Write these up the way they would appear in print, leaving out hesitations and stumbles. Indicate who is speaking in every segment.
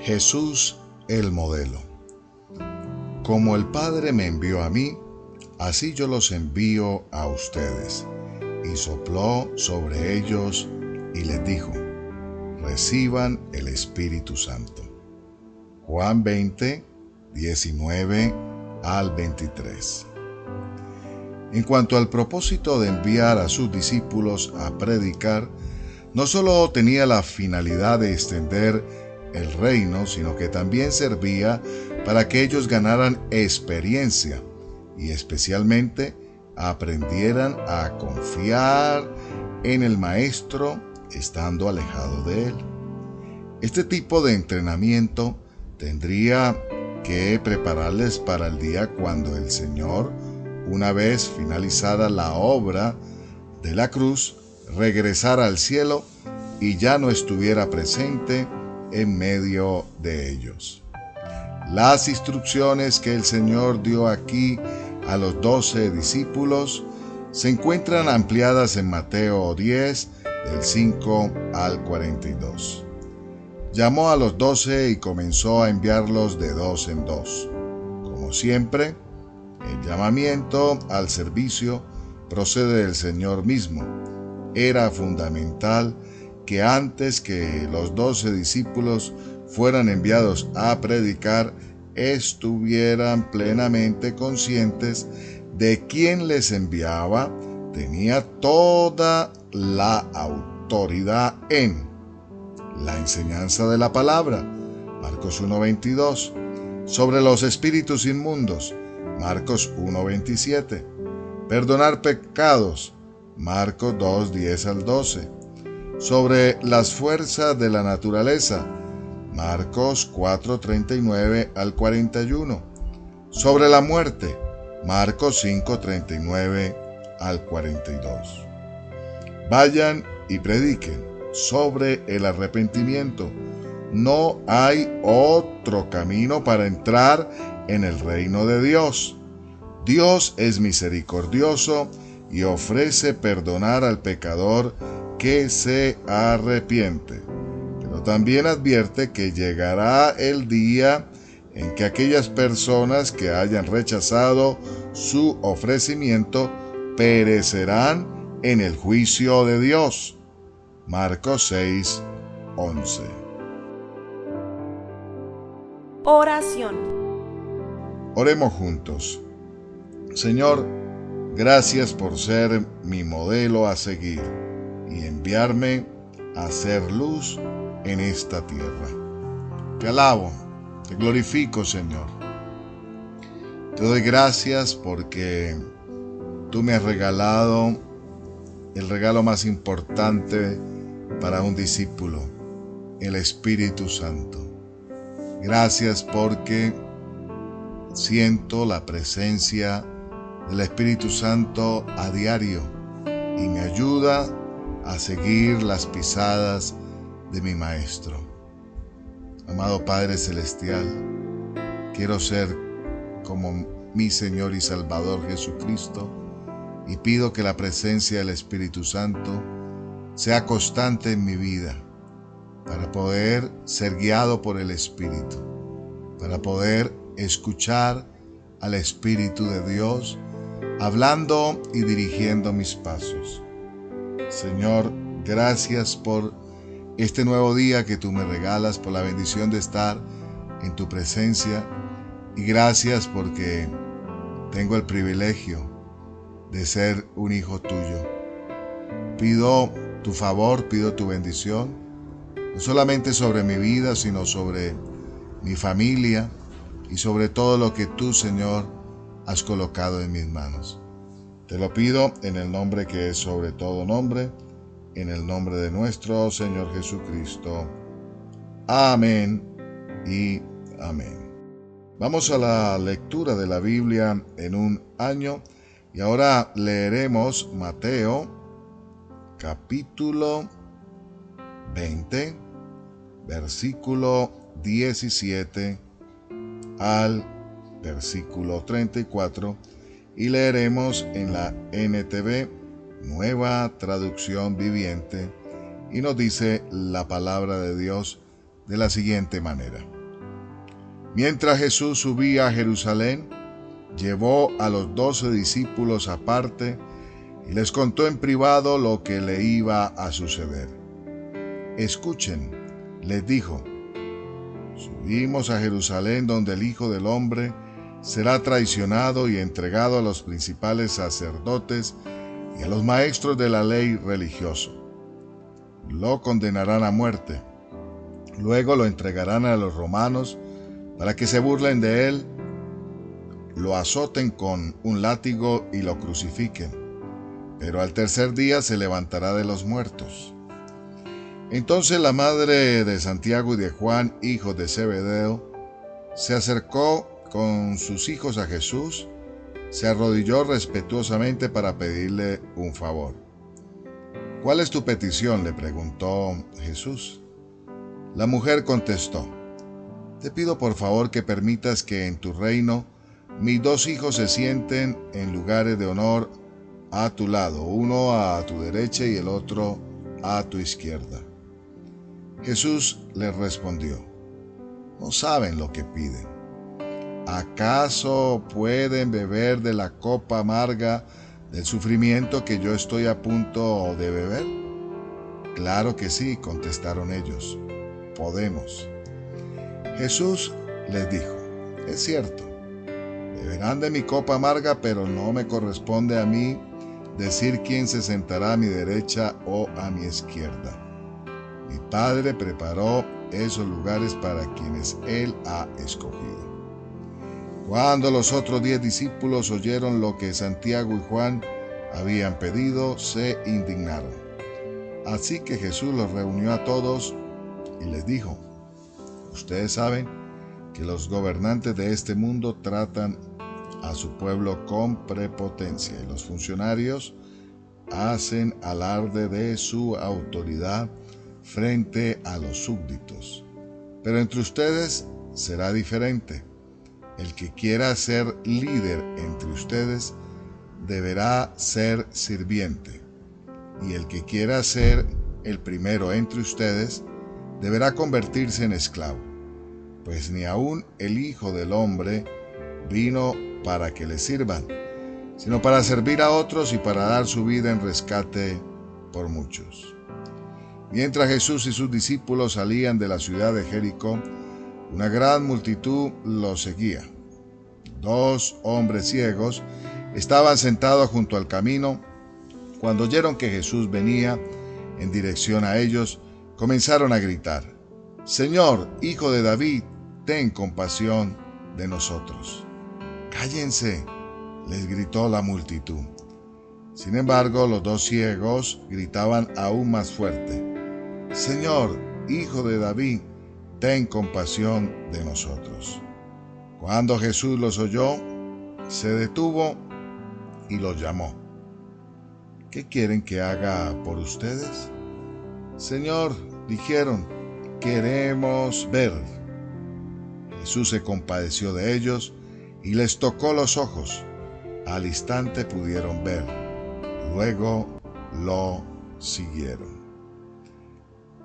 Speaker 1: Jesús el modelo. Como el Padre me envió a mí, así yo los envío a ustedes. Y sopló sobre ellos y les dijo: reciban el Espíritu Santo. Juan 20, 19 al 23. En cuanto al propósito de enviar a sus discípulos a predicar, no solo tenía la finalidad de extender el reino, sino que también servía para que ellos ganaran experiencia y especialmente aprendieran a confiar en el Maestro estando alejado de él. Este tipo de entrenamiento tendría que prepararles para el día cuando el Señor, una vez finalizada la obra de la cruz, regresara al cielo y ya no estuviera presente en medio de ellos. Las instrucciones que el Señor dio aquí a los 12 discípulos se encuentran ampliadas en Mateo 10, del 5 al 42. Llamó a los 12 y comenzó a enviarlos de dos en dos. Como siempre, el llamamiento al servicio procede del Señor mismo. Era fundamental que antes que los 12 discípulos fueran enviados a predicar, estuvieran plenamente conscientes de quién les enviaba, tenía toda la autoridad en la enseñanza de la palabra, Marcos 1:22, sobre los espíritus inmundos, Marcos 1:27, perdonar pecados, Marcos 2:10 al 12, sobre las fuerzas de la naturaleza, Marcos 4:39 al 41, sobre la muerte, Marcos 5:39 al 42. Vayan y prediquen sobre el arrepentimiento. No hay otro camino para entrar en el reino de Dios. Dios es misericordioso y ofrece perdonar al pecador que se arrepiente. Pero también advierte que llegará el día en que aquellas personas que hayan rechazado su ofrecimiento perecerán en el juicio de Dios. Marcos 6, 11.
Speaker 2: Oración.
Speaker 1: Oremos juntos. Señor, gracias por ser mi modelo a seguir y enviarme a ser luz en esta tierra. Te alabo, te glorifico, Señor. Te doy gracias porque tú me has regalado el regalo más importante para un discípulo, el Espíritu Santo. Gracias porque siento la presencia del Espíritu Santo a diario y me ayuda a seguir las pisadas de mi Maestro. Amado Padre Celestial, quiero ser como mi Señor y Salvador Jesucristo y pido que la presencia del Espíritu Santo sea constante en mi vida para poder ser guiado por el Espíritu, para poder escuchar al Espíritu de Dios hablando y dirigiendo mis pasos. Señor, gracias por este nuevo día que tú me regalas, por la bendición de estar en tu presencia y gracias porque tengo el privilegio de ser un hijo tuyo. Pido tu favor, pido tu bendición, no solamente sobre mi vida, sino sobre mi familia y sobre todo lo que tú, Señor, has colocado en mis manos. Te lo pido en el nombre que es sobre todo nombre, en el nombre de nuestro Señor Jesucristo. Amén y amén. Vamos a la lectura de la Biblia en un año y ahora leeremos Mateo capítulo 20, versículo 17 al versículo 34 y leeremos en la NTV, Nueva Traducción Viviente, y nos dice la palabra de Dios de la siguiente manera. Mientras Jesús subía a Jerusalén, llevó a los 12 discípulos aparte y les contó en privado lo que le iba a suceder. Escuchen, les dijo, subimos a Jerusalén donde el Hijo del Hombre será traicionado y entregado a los principales sacerdotes y a los maestros de la ley religiosa. Lo condenarán a muerte. Luego lo entregarán a los romanos para que se burlen de él, lo azoten con un látigo y lo crucifiquen. Pero al tercer día se levantará de los muertos. Entonces la madre de Santiago y de Juan, hijos de Zebedeo, se acercó con sus hijos a Jesús, se arrodilló respetuosamente para pedirle un favor. ¿Cuál es tu petición?, le preguntó Jesús. La mujer contestó, te pido por favor que permitas que en tu reino mis 2 hijos se sienten en lugares de honor a tu lado, uno a tu derecha y el otro a tu izquierda. Jesús les respondió, no saben lo que piden. ¿Acaso pueden beber de la copa amarga del sufrimiento que yo estoy a punto de beber? Claro que sí, contestaron ellos, podemos. Jesús les dijo, es cierto, beberán de mi copa amarga, pero no me corresponde a mí decir quién se sentará a mi derecha o a mi izquierda. Mi Padre preparó esos lugares para quienes Él ha escogido. Cuando los otros 10 discípulos oyeron lo que Santiago y Juan habían pedido, se indignaron. Así que Jesús los reunió a todos y les dijo, ustedes saben que los gobernantes de este mundo tratan a su pueblo con prepotencia y los funcionarios hacen alarde de su autoridad frente a los súbditos. Pero entre ustedes será diferente. El que quiera ser líder entre ustedes deberá ser sirviente, y el que quiera ser el primero entre ustedes deberá convertirse en esclavo, pues ni aun el Hijo del Hombre vino para que le sirvan, sino para servir a otros y para dar su vida en rescate por muchos. Mientras Jesús y sus discípulos salían de la ciudad de Jericó, una gran multitud los seguía. 2 hombres ciegos estaban sentados junto al camino. Cuando oyeron que Jesús venía en dirección a ellos, comenzaron a gritar, Señor, Hijo de David, ten compasión de nosotros. Cállense, les gritó la multitud. Sin embargo, los 2 ciegos gritaban aún más fuerte, Señor, Hijo de David, ten compasión de nosotros. Cuando Jesús los oyó, se detuvo y los llamó. ¿Qué quieren que haga por ustedes? Señor, dijeron, queremos ver. Jesús se compadeció de ellos y les tocó los ojos. Al instante pudieron ver. Luego lo siguieron.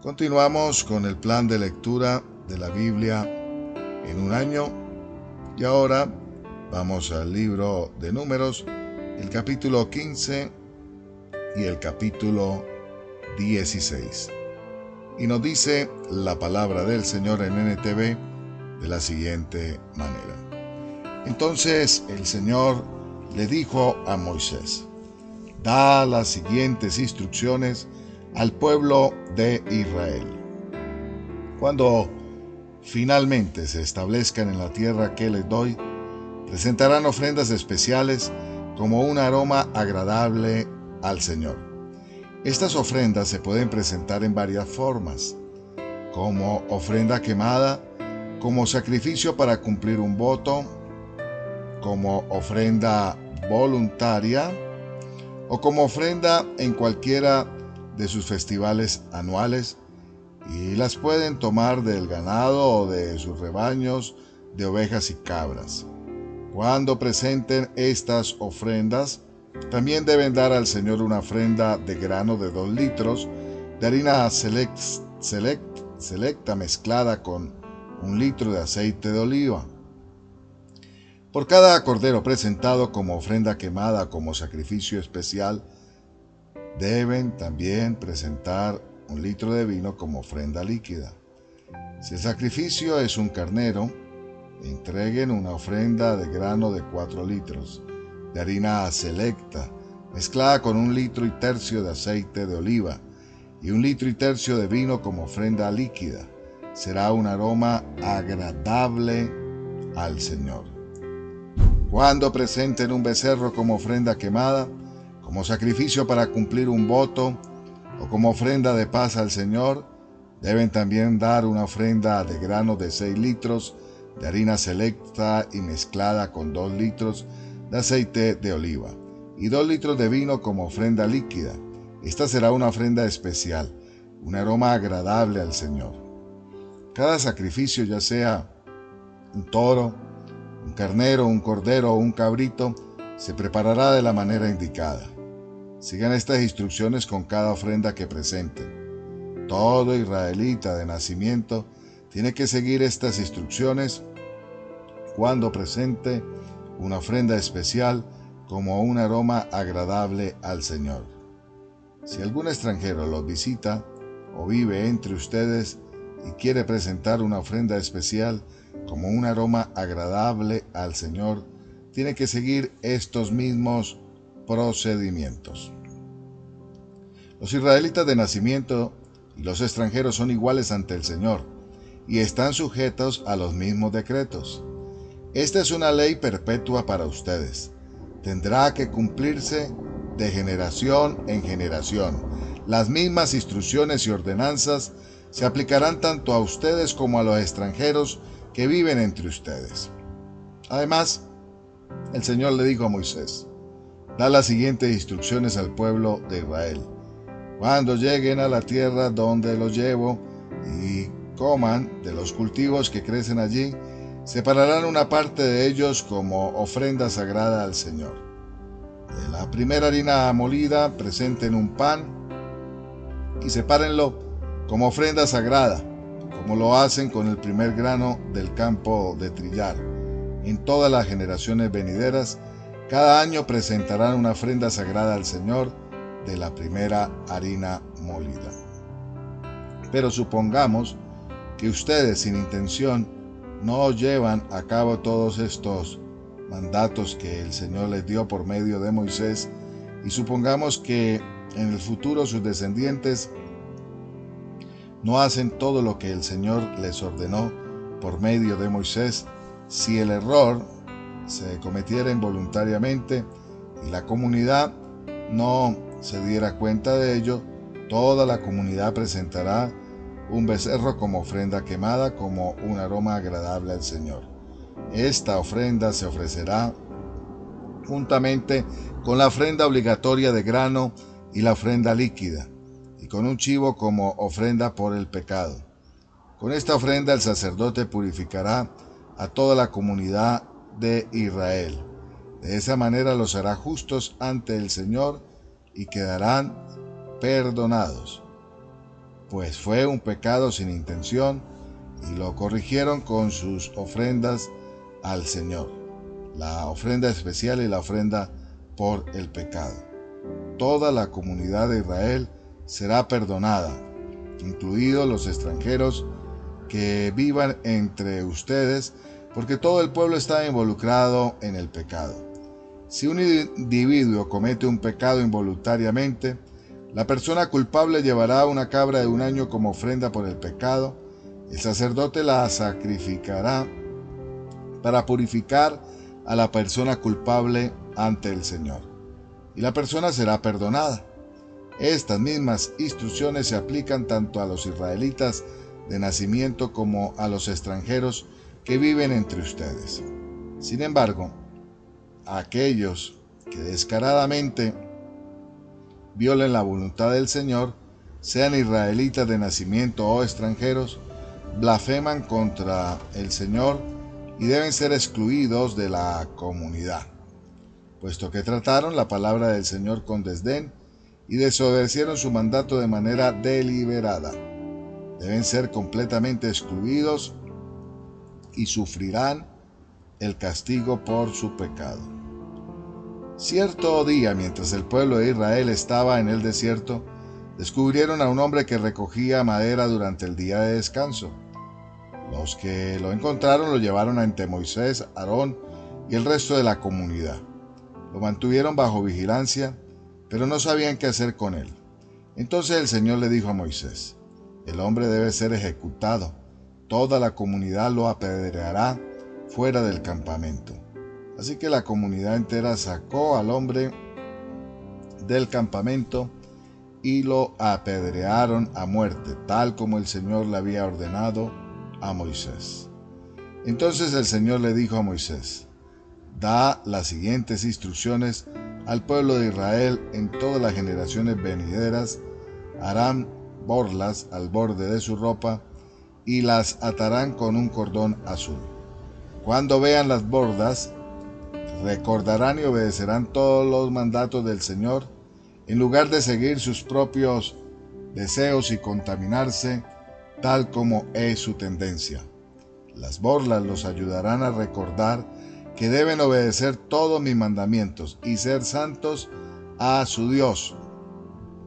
Speaker 1: Continuamos con el plan de lectura de la Biblia en un año y ahora vamos al libro de Números, el capítulo 15 y el capítulo 16. Y nos dice la palabra del Señor en NTV de la siguiente manera. Entonces el Señor le dijo a Moisés, da las siguientes instrucciones al pueblo de Israel. Cuando finalmente se establezcan en la tierra que les doy, presentarán ofrendas especiales como un aroma agradable al Señor. Estas ofrendas se pueden presentar en varias formas, como ofrenda quemada, como sacrificio para cumplir un voto, como ofrenda voluntaria o como ofrenda en cualquiera de sus festivales anuales, y las pueden tomar del ganado o de sus rebaños de ovejas y cabras. Cuando presenten estas ofrendas, también deben dar al Señor una ofrenda de grano de 2 litros de harina select selecta mezclada con 1 litro de aceite de oliva. Por cada cordero presentado como ofrenda quemada o como sacrificio especial, deben también presentar 1 litro de vino como ofrenda líquida. Si el sacrificio es un carnero, entreguen una ofrenda de grano de 4 litros de harina selecta, mezclada con 1 litro y tercio de aceite de oliva y 1 litro y tercio de vino como ofrenda líquida. Será un aroma agradable al Señor. Cuando presenten un becerro como ofrenda quemada, como sacrificio para cumplir un voto o como ofrenda de paz al Señor, deben también dar una ofrenda de grano de 6 litros de harina selecta y mezclada con 2 litros de aceite de oliva y 2 litros de vino como ofrenda líquida. Esta será una ofrenda especial, un aroma agradable al Señor. Cada sacrificio, ya sea un toro, un carnero, un cordero o un cabrito, se preparará de la manera indicada. Sigan estas instrucciones con cada ofrenda que presenten. Todo israelita de nacimiento tiene que seguir estas instrucciones cuando presente una ofrenda especial como un aroma agradable al Señor. Si algún extranjero los visita o vive entre ustedes y quiere presentar una ofrenda especial como un aroma agradable al Señor, tiene que seguir estos mismos procedimientos. Los israelitas de nacimiento y los extranjeros son iguales ante el Señor y están sujetos a los mismos decretos. Esta es una ley perpetua para ustedes. Tendrá que cumplirse de generación en generación. Las mismas instrucciones y ordenanzas se aplicarán tanto a ustedes como a los extranjeros que viven entre ustedes. Además, el Señor le dijo a Moisés: da las siguientes instrucciones al pueblo de Israel. Cuando lleguen a la tierra donde los llevo y coman de los cultivos que crecen allí, separarán una parte de ellos como ofrenda sagrada al Señor. De la primera harina molida presenten un pan y sepárenlo como ofrenda sagrada, como lo hacen con el primer grano del campo de trillar. En todas las generaciones venideras, cada año presentarán una ofrenda sagrada al Señor de la primera harina molida. Pero supongamos que ustedes sin intención no llevan a cabo todos estos mandatos que el Señor les dio por medio de Moisés, y supongamos que en el futuro sus descendientes no hacen todo lo que el Señor les ordenó por medio de Moisés. Si el error se cometiera involuntariamente y la comunidad no se diera cuenta de ello, toda la comunidad presentará un becerro como ofrenda quemada, como un aroma agradable al Señor. Esta ofrenda se ofrecerá juntamente con la ofrenda obligatoria de grano y la ofrenda líquida, y con un chivo como ofrenda por el pecado. Con esta ofrenda el sacerdote purificará a toda la comunidad de Israel. De esa manera los hará justos ante el Señor y quedarán perdonados, pues fue un pecado sin intención y lo corrigieron con sus ofrendas al Señor, la ofrenda especial y la ofrenda por el pecado. Toda la comunidad de Israel será perdonada, incluidos los extranjeros que vivan entre ustedes, porque todo el pueblo está involucrado en el pecado. Si un individuo comete un pecado involuntariamente, la persona culpable llevará una cabra de 1 año como ofrenda por el pecado. El sacerdote la sacrificará para purificar a la persona culpable ante el Señor, y la persona será perdonada. Estas mismas instrucciones se aplican tanto a los israelitas de nacimiento como a los extranjeros que viven entre ustedes. Sin embargo, aquellos que descaradamente violen la voluntad del Señor, sean israelitas de nacimiento o extranjeros, blasfeman contra el Señor y deben ser excluidos de la comunidad, puesto que trataron la palabra del Señor con desdén y desobedecieron su mandato de manera deliberada. Deben ser completamente excluidos y sufrirán el castigo por su pecado. Cierto día, mientras el pueblo de Israel estaba en el desierto, descubrieron a un hombre que recogía madera durante el día de descanso. Los que lo encontraron lo llevaron ante Moisés, Aarón y el resto de la comunidad. Lo mantuvieron bajo vigilancia, pero no sabían qué hacer con él. Entonces el Señor le dijo a Moisés: el hombre debe ser ejecutado. Toda la comunidad lo apedreará fuera del campamento. Así que la comunidad entera sacó al hombre del campamento y lo apedrearon a muerte, tal como el Señor le había ordenado a Moisés. Entonces el Señor le dijo a Moisés: da las siguientes instrucciones al pueblo de Israel: en todas las generaciones venideras harán borlas al borde de su ropa y las atarán con un cordón azul. Cuando vean las bordas, recordarán y obedecerán todos los mandatos del Señor, en lugar de seguir sus propios deseos y contaminarse, tal como es su tendencia. Las borlas los ayudarán a recordar que deben obedecer todos mis mandamientos y ser santos a su Dios.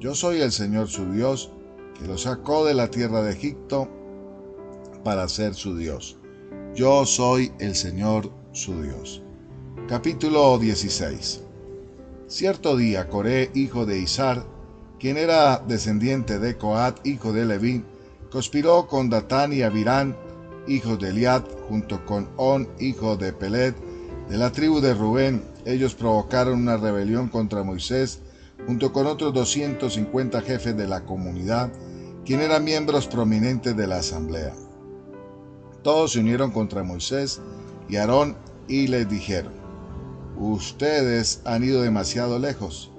Speaker 1: Yo soy el Señor su Dios, que los sacó de la tierra de Egipto para ser su Dios. Yo soy el Señor su Dios. Capítulo 16. Cierto día, Coré, hijo de Izar, quien era descendiente de Coat, hijo de Leví, conspiró con Datán y Abirán, hijos de Eliad, junto con On, hijo de Pelet, de la tribu de Rubén. Ellos provocaron una rebelión contra Moisés, junto con otros 250 jefes de la comunidad, quienes eran miembros prominentes de la asamblea. Todos se unieron contra Moisés y Aarón y les dijeron: ustedes han ido demasiado lejos.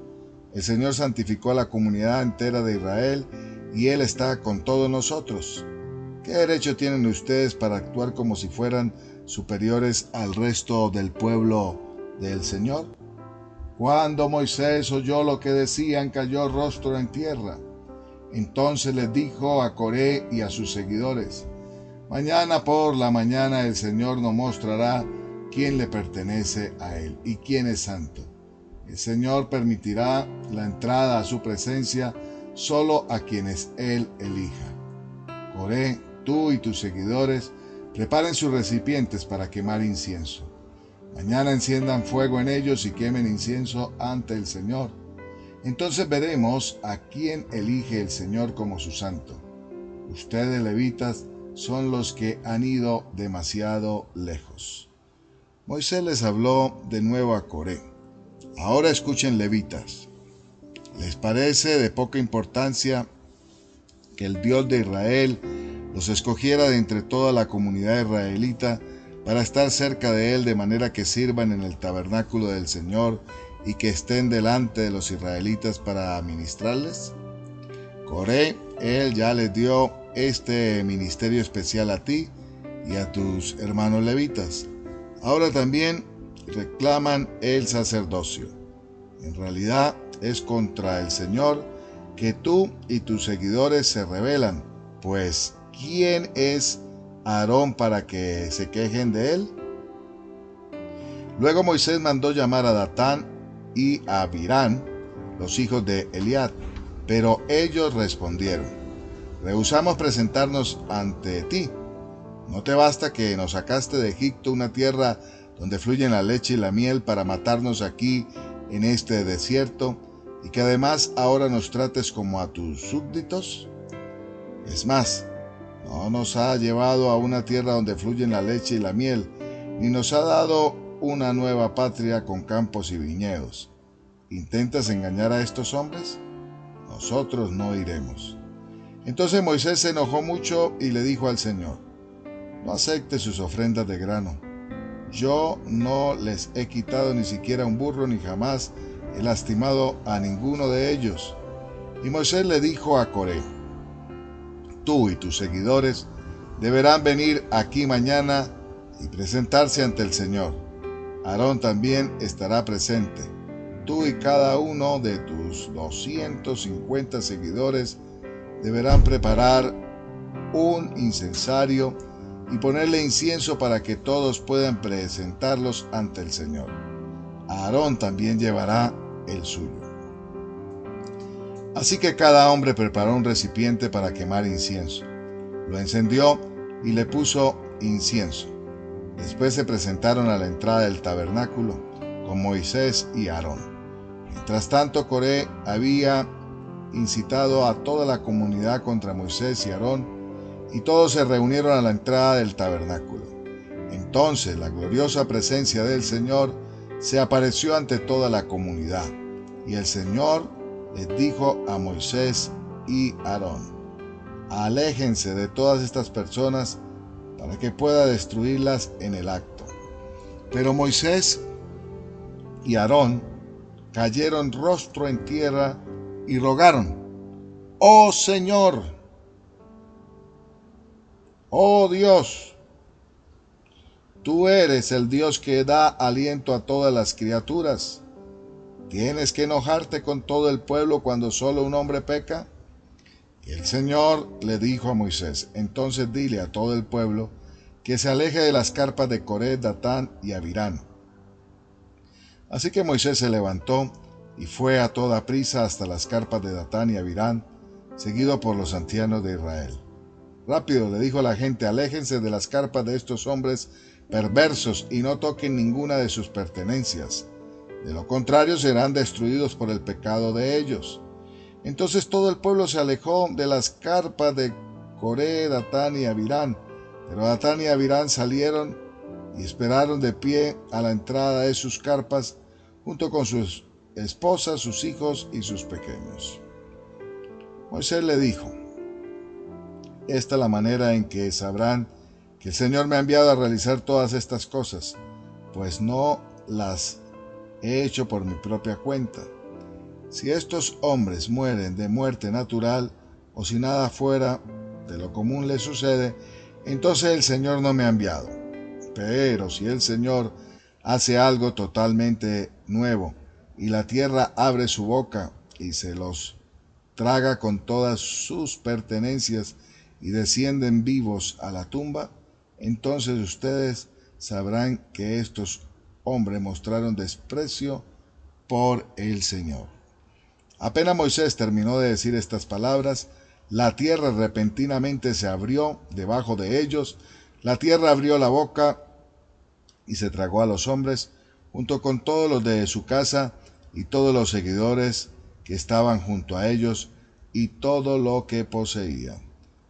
Speaker 1: El Señor santificó a la comunidad entera de Israel y Él está con todos nosotros. ¿Qué derecho tienen ustedes para actuar como si fueran superiores al resto del pueblo del Señor? Cuando Moisés oyó lo que decían, cayó rostro en tierra. Entonces les dijo a Coré y a sus seguidores: mañana por la mañana el Señor nos mostrará quién le pertenece a Él y quién es santo. El Señor permitirá la entrada a su presencia solo a quienes Él elija. Coré, tú y tus seguidores preparen sus recipientes para quemar incienso. Mañana enciendan fuego en ellos y quemen incienso ante el Señor. Entonces veremos a quién elige el Señor como su santo. Ustedes, levitas, son los que han ido demasiado lejos. Moisés les habló de nuevo a Coré: ahora escuchen, levitas. ¿Les parece de poca importancia que el Dios de Israel los escogiera de entre toda la comunidad israelita para estar cerca de Él, de manera que sirvan en el tabernáculo del Señor y que estén delante de los israelitas para ministrarles? Coré, Él ya les dio este ministerio especial a ti y a tus hermanos levitas. Ahora también reclaman el sacerdocio. En realidad es contra el Señor que tú y tus seguidores se rebelan, pues ¿quién es Aarón para que se quejen de él? Luego Moisés mandó llamar a Datán y a Abirán, los hijos de Eliad, pero ellos respondieron: rehusamos presentarnos ante ti. ¿No te basta que nos sacaste de Egipto, una tierra donde fluyen la leche y la miel, para matarnos aquí en este desierto, y que además ahora nos trates como a tus súbditos? Es más, no nos ha llevado a una tierra donde fluyen la leche y la miel, ni nos ha dado una nueva patria con campos y viñedos. ¿Intentas engañar a estos hombres? Nosotros no iremos. Entonces Moisés se enojó mucho y le dijo al Señor: no acepte sus ofrendas de grano. Yo no les he quitado ni siquiera un burro, ni jamás he lastimado a ninguno de ellos. Y Moisés le dijo a Coré: tú y tus seguidores deberán venir aquí mañana y presentarse ante el Señor. Aarón también estará presente. Tú y cada uno de tus 250 seguidores deberán preparar un incensario y ponerle incienso para que todos puedan presentarlos ante el Señor. Aarón también llevará el suyo. Así que cada hombre preparó un recipiente para quemar incienso. Lo encendió y le puso incienso. Después se presentaron a la entrada del tabernáculo con Moisés y Aarón. Mientras tanto, Coré había incitado a toda la comunidad contra Moisés y Aarón, y todos se reunieron a la entrada del tabernáculo. Entonces la gloriosa presencia del Señor se apareció ante toda la comunidad, y el Señor les dijo a Moisés y Aarón: aléjense de todas estas personas para que pueda destruirlas en el acto. Pero Moisés y Aarón cayeron rostro en tierra y rogaron: oh Señor, oh Dios, tú eres el Dios que da aliento a todas las criaturas. ¿Tienes que enojarte con todo el pueblo cuando solo un hombre peca? Y el Señor le dijo a Moisés: entonces dile a todo el pueblo que se aleje de las carpas de Coré, Datán y Abirán. Así que Moisés se levantó y fue a toda prisa hasta las carpas de Datán y Abirán, seguido por los ancianos de Israel. Rápido, le dijo a la gente: aléjense de las carpas de estos hombres perversos y no toquen ninguna de sus pertenencias. De lo contrario, serán destruidos por el pecado de ellos. Entonces todo el pueblo se alejó de las carpas de Coré, Datán y Abirán. Pero Datán y Abirán salieron y esperaron de pie a la entrada de sus carpas, junto con sus esposas, sus hijos y sus pequeños. Moisés le dijo: esta es la manera en que sabrán que el Señor me ha enviado a realizar todas estas cosas, pues no las he hecho por mi propia cuenta. Si estos hombres mueren de muerte natural, o si nada fuera de lo común les sucede, entonces el Señor no me ha enviado. Pero si el Señor hace algo totalmente nuevo, y la tierra abre su boca y se los traga con todas sus pertenencias y descienden vivos a la tumba, entonces ustedes sabrán que estos hombres mostraron desprecio por el Señor. Apenas Moisés terminó de decir estas palabras, la tierra repentinamente se abrió debajo de ellos, la tierra abrió la boca y se tragó a los hombres, junto con todos los de su casa y todos los seguidores que estaban junto a ellos y todo lo que poseían.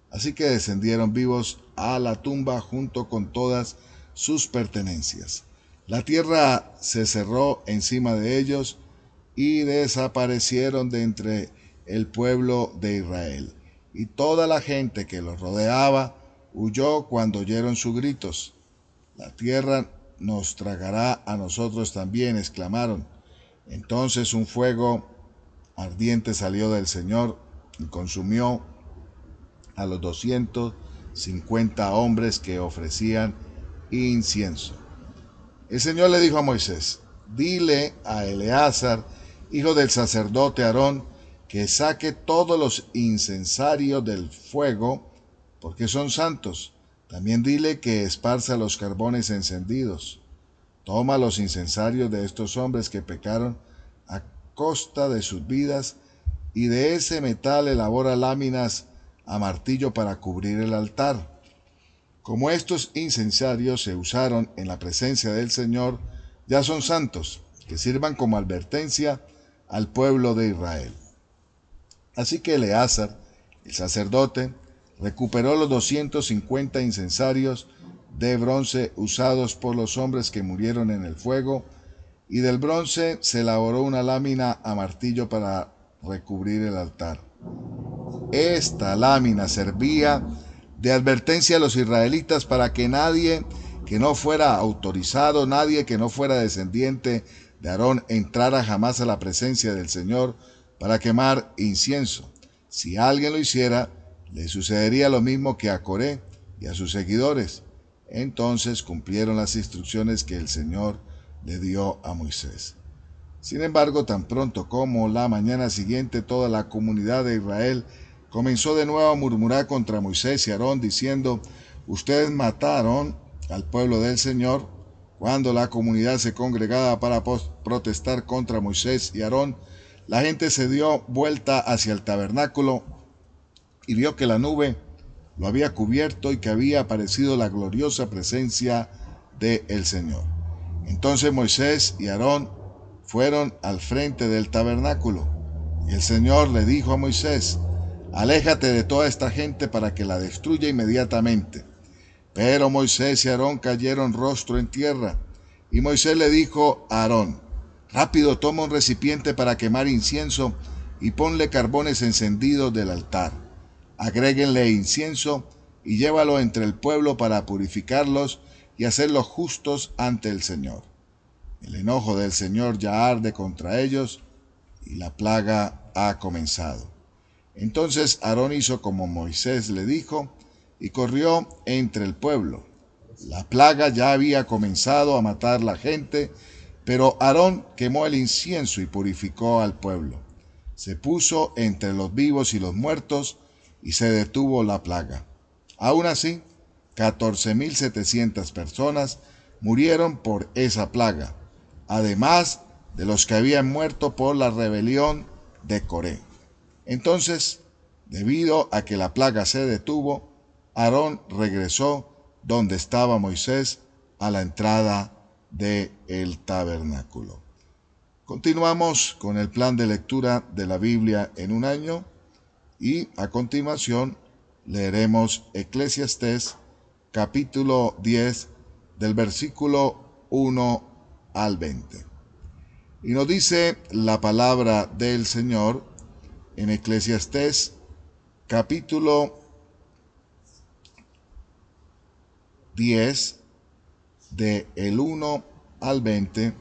Speaker 1: Así que descendieron vivos a la tumba junto con todas sus pertenencias. La tierra se cerró encima de ellos y desaparecieron de entre el pueblo de Israel. Y toda la gente que los rodeaba huyó cuando oyeron sus gritos. La tierra nos tragará a nosotros también, exclamaron. Entonces un fuego ardiente salió del Señor y consumió a los 250 hombres que ofrecían incienso. El Señor le dijo a Moisés: dile a Eleazar, hijo del sacerdote Aarón, que saque todos los incensarios del fuego, porque son santos. También dile que esparza los carbones encendidos. Toma los incensarios de estos hombres que pecaron a costa de sus vidas, y de ese metal elabora láminas a martillo para cubrir el altar. Como estos incensarios se usaron en la presencia del Señor, ya son santos, que sirvan como advertencia al pueblo de Israel. Así que Eleazar, el sacerdote, recuperó los 250 incensarios de bronce usados por los hombres que murieron en el fuego, y del bronce se elaboró una lámina a martillo para recubrir el altar. Esta lámina servía de advertencia a los israelitas para que nadie que no fuera autorizado, nadie que no fuera descendiente de Aarón entrara jamás a la presencia del Señor para quemar incienso. Si alguien lo hiciera, le sucedería lo mismo que a Coré y a sus seguidores. Entonces cumplieron las instrucciones que el Señor le dio a Moisés. Sin embargo, tan pronto como la mañana siguiente, toda la comunidad de Israel comenzó de nuevo a murmurar contra Moisés y Aarón, diciendo: ustedes mataron al pueblo del Señor. Cuando la comunidad se congregaba para protestar contra Moisés y Aarón, la gente se dio vuelta hacia el tabernáculo y vio que la nube lo había cubierto y que había aparecido la gloriosa presencia del Señor. Entonces Moisés y Aarón fueron al frente del tabernáculo, y el Señor le dijo a Moisés: aléjate de toda esta gente para que la destruya inmediatamente. Pero Moisés y Aarón cayeron rostro en tierra, y Moisés le dijo a Aarón: rápido, toma un recipiente para quemar incienso y ponle carbones encendidos del altar. Agréguenle incienso y llévalo entre el pueblo para purificarlos y hacerlos justos ante el Señor. El enojo del Señor ya arde contra ellos y la plaga ha comenzado. Entonces Aarón hizo como Moisés le dijo y corrió entre el pueblo. La plaga ya había comenzado a matar la gente, pero Aarón quemó el incienso y purificó al pueblo. Se puso entre los vivos y los muertos y se detuvo la plaga. Aún así, 14.700 personas murieron por esa plaga, además de los que habían muerto por la rebelión de Coré. Entonces, debido a que la plaga se detuvo, Aarón regresó donde estaba Moisés a la entrada del tabernáculo. Continuamos con el plan de lectura de la Biblia en un año y a continuación leeremos Eclesiastés capítulo 10 del versículo 1 al 20. Y nos dice la palabra del Señor en Eclesiastés capítulo 10 de el 1 al 20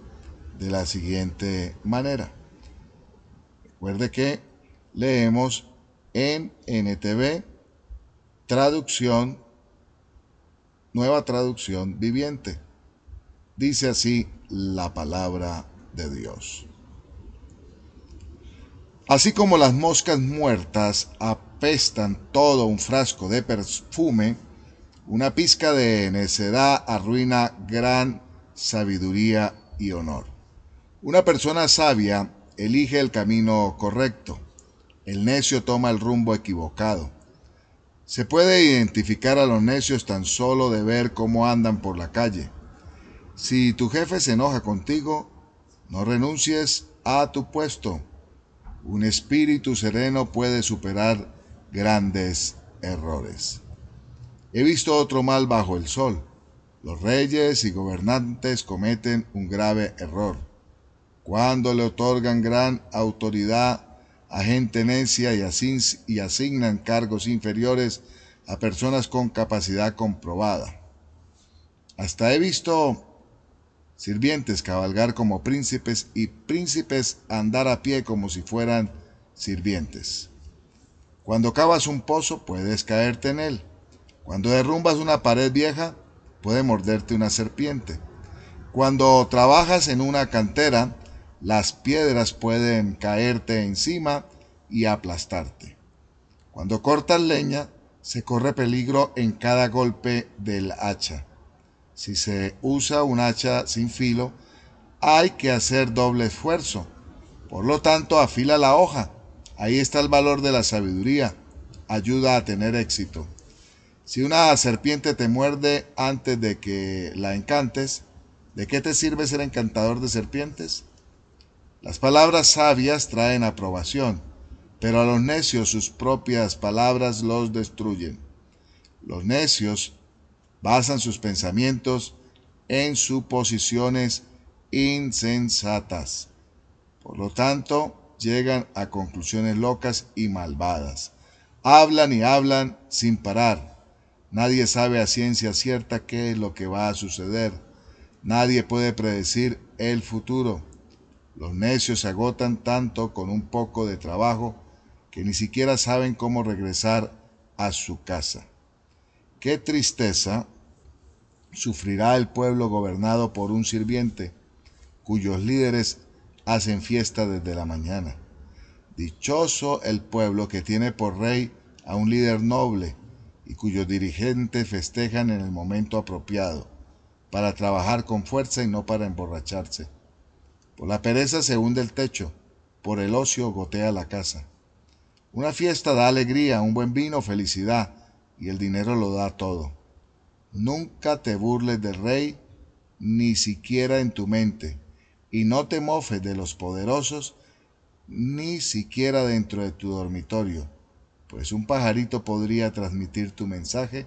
Speaker 1: de la siguiente manera. Recuerde que leemos en NTV, nueva traducción viviente. Dice así la palabra de Dios. Así como las moscas muertas apestan todo un frasco de perfume, una pizca de necedad arruina gran sabiduría y honor. Una persona sabia elige el camino correcto. El necio toma el rumbo equivocado. Se puede identificar a los necios tan solo de ver cómo andan por la calle. Si tu jefe se enoja contigo, no renuncies a tu puesto. Un espíritu sereno puede superar grandes errores. He visto otro mal bajo el sol. Los reyes y gobernantes cometen un grave error cuando le otorgan gran autoridad a gente necia y asignan cargos inferiores a personas con capacidad comprobada. Hasta he visto sirvientes cabalgar como príncipes y príncipes andar a pie como si fueran sirvientes. Cuando cavas un pozo, puedes caerte en él. Cuando derrumbas una pared vieja, puede morderte una serpiente. Cuando trabajas en una cantera, las piedras pueden caerte encima y aplastarte. Cuando cortas leña, se corre peligro en cada golpe del hacha. Si se usa un hacha sin filo, hay que hacer doble esfuerzo. Por lo tanto, afila la hoja. Ahí está el valor de la sabiduría. Ayuda a tener éxito. Si una serpiente te muerde antes de que la encantes, ¿de qué te sirve ser encantador de serpientes? Las palabras sabias traen aprobación, pero a los necios sus propias palabras los destruyen. Los necios basan sus pensamientos en suposiciones insensatas. Por lo tanto, llegan a conclusiones locas y malvadas. Hablan y hablan sin parar. Nadie sabe a ciencia cierta qué es lo que va a suceder. Nadie puede predecir el futuro. Los necios se agotan tanto con un poco de trabajo que ni siquiera saben cómo regresar a su casa. Qué tristeza sufrirá el pueblo gobernado por un sirviente, cuyos líderes hacen fiesta desde la mañana. Dichoso el pueblo que tiene por rey a un líder noble y cuyos dirigentes festejan en el momento apropiado, para trabajar con fuerza y no para emborracharse. Por la pereza se hunde el techo, por el ocio gotea la casa. Una fiesta da alegría, un buen vino felicidad, y el dinero lo da todo. Nunca te burles del rey, ni siquiera en tu mente, y no te mofes de los poderosos, ni siquiera dentro de tu dormitorio, pues un pajarito podría transmitir tu mensaje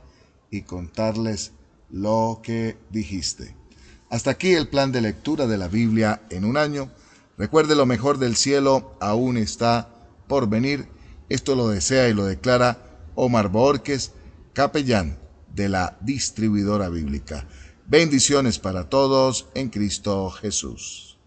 Speaker 1: y contarles lo que dijiste. Hasta aquí el plan de lectura de la Biblia en un año. Recuerde, lo mejor del cielo aún está por venir. Esto lo desea y lo declara Omar Borges, capellán de la distribuidora bíblica. Bendiciones para todos en Cristo Jesús.